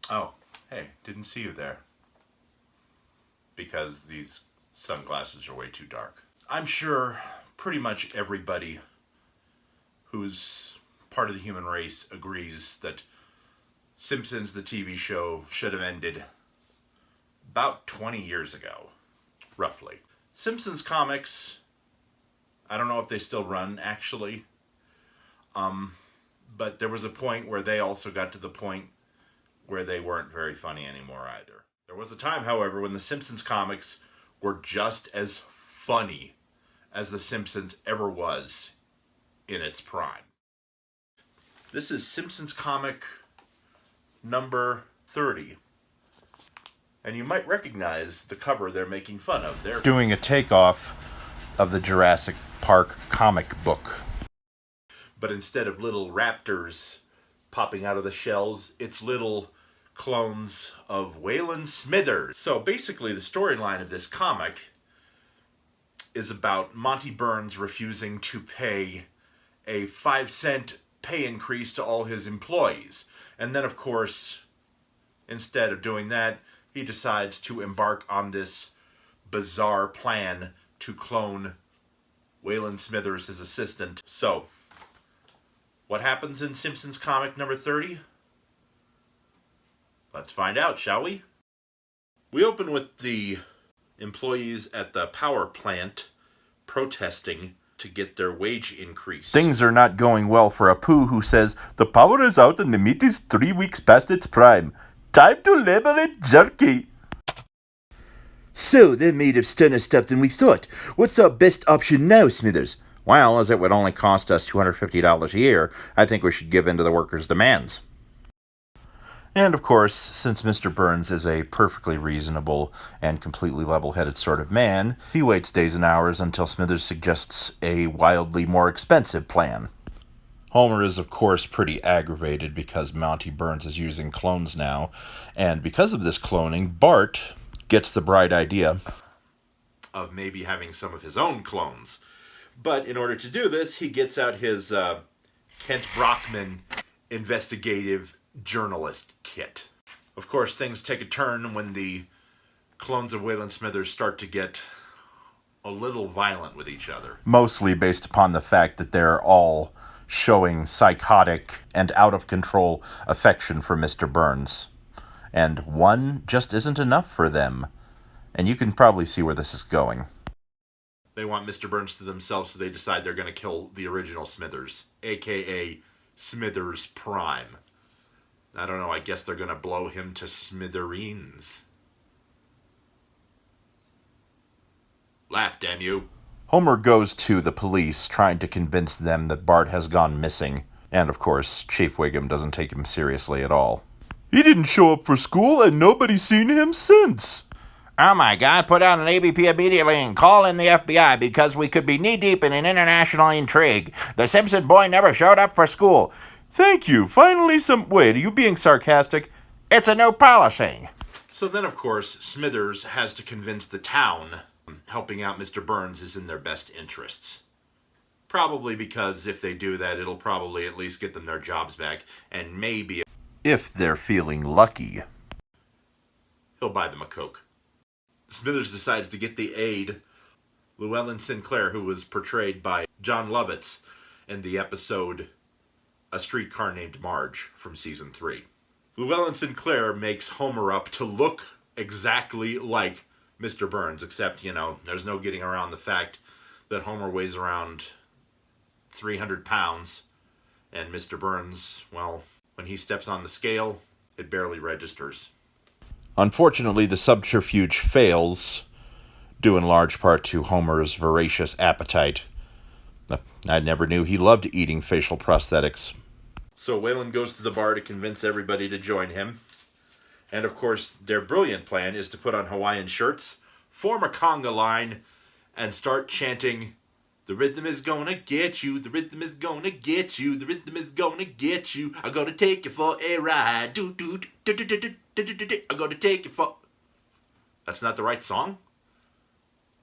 Oh, hey, didn't see you there. Because these sunglasses are way too dark. I'm sure pretty much everybody who's part of the human race agrees that Simpsons, the TV show, should have ended about 20 years ago, roughly. Simpsons Comics, I don't know if they still run, actually. But there was a point where they also got to the point where they weren't very funny anymore either. There was a time, however, when the Simpsons comics were just as funny as the Simpsons ever was in its prime. This is Simpsons comic number 30. And you might recognize the cover they're making fun of. They're doing a takeoff of the Jurassic Park comic book. But instead of little raptors popping out of the shells, it's little clones of Waylon Smithers. So basically the storyline of this comic is about Monty Burns refusing to pay a 5-cent pay increase to all his employees. And then, of course, instead of doing that, he decides to embark on this bizarre plan to clone Waylon Smithers, his assistant. So, what happens in Simpsons comic number 30? Let's find out, shall we? We open with the employees at the power plant protesting to get their wage increase. Things are not going well for Apu, who says, "The power is out and the meat is 3 weeks past its prime. Time to liberate jerky." So, they're made of stunner stuff than we thought. What's our best option now, Smithers? Well, as it would only cost us $250 a year, I think we should give in to the workers' demands. And of course, since Mr. Burns is a perfectly reasonable and completely level-headed sort of man, he waits days and hours until Smithers suggests a wildly more expensive plan. Homer is, of course, pretty aggravated because Monty Burns is using clones now, and because of this cloning, Bart gets the bright idea of maybe having some of his own clones. But in order to do this, he gets out his Kent Brockman investigative journalist kit. Of course, things take a turn when the clones of Waylon Smithers start to get a little violent with each other. Mostly based upon the fact that they're all showing psychotic and out-of-control affection for Mr. Burns. And one just isn't enough for them. And you can probably see where this is going. They want Mr. Burns to themselves, so they decide they're going to kill the original Smithers, a.k.a. Smithers Prime. I don't know, I guess they're going to blow him to smithereens. Laugh, damn you. Homer goes to the police, trying to convince them that Bart has gone missing. And of course, Chief Wiggum doesn't take him seriously at all. He didn't show up for school, and nobody's seen him since. Oh my God, put out an ABP immediately and call in the FBI because we could be knee-deep in an international intrigue. The Simpson boy never showed up for school. Thank you. Finally wait, are you being sarcastic? It's a new policy. So then, of course, Smithers has to convince the town helping out Mr. Burns is in their best interests. Probably because if they do that, it'll probably at least get them their jobs back, and maybe, if they're feeling lucky, he'll buy them a Coke. Smithers decides to get the aid Llewellyn Sinclair, who was portrayed by John Lovitz in the episode A Streetcar Named Marge from season 3. Llewellyn Sinclair makes Homer up to look exactly like Mr. Burns, except, there's no getting around the fact that Homer weighs around 300 pounds, and Mr. Burns, well, when he steps on the scale, it barely registers. Unfortunately, the subterfuge fails, due in large part to Homer's voracious appetite. I never knew he loved eating facial prosthetics. So Waylon goes to the bar to convince everybody to join him. And of course, their brilliant plan is to put on Hawaiian shirts, form a conga line, and start chanting, "The rhythm is gonna get you, the rhythm is gonna get you, the rhythm is gonna get you. I'm gonna take you for a ride. Do do do do do do do do do. I'm gonna take you for..." That's not the right song?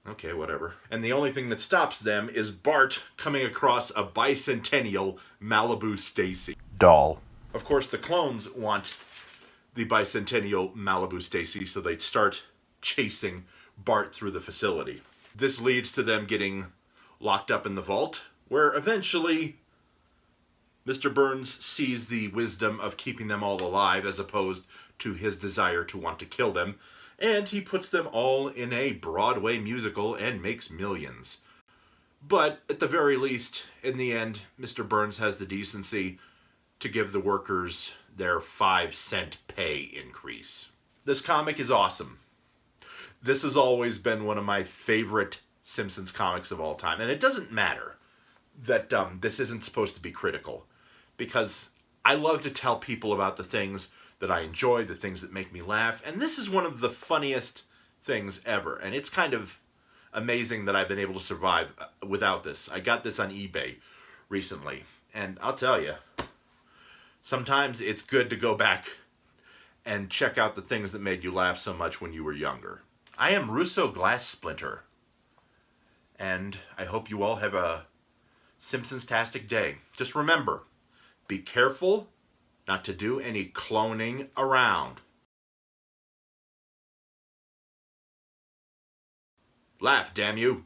Okay, whatever. And the only thing that stops them is Bart coming across a bicentennial Malibu Stacy. Doll. Of course, the clones want the bicentennial Malibu Stacy, so they start chasing Bart through the facility. This leads to them getting locked up in the vault, where eventually Mr. Burns sees the wisdom of keeping them all alive as opposed to his desire to want to kill them, and he puts them all in a Broadway musical and makes millions. But at the very least, in the end, Mr. Burns has the decency to give the workers their 5-cent pay increase. This comic is awesome. This has always been one of my favorite Simpsons comics of all time. And it doesn't matter that this isn't supposed to be critical, because I love to tell people about the things that I enjoy, the things that make me laugh, and this is one of the funniest things ever. And it's kind of amazing that I've been able to survive without this. I got this on eBay recently, and I'll tell you, sometimes it's good to go back and check out the things that made you laugh so much when you were younger. I am Russo Glass Splinter, and I hope you all have a Simpsons-tastic day. Just remember, be careful not to do any cloning around. Laugh, damn you!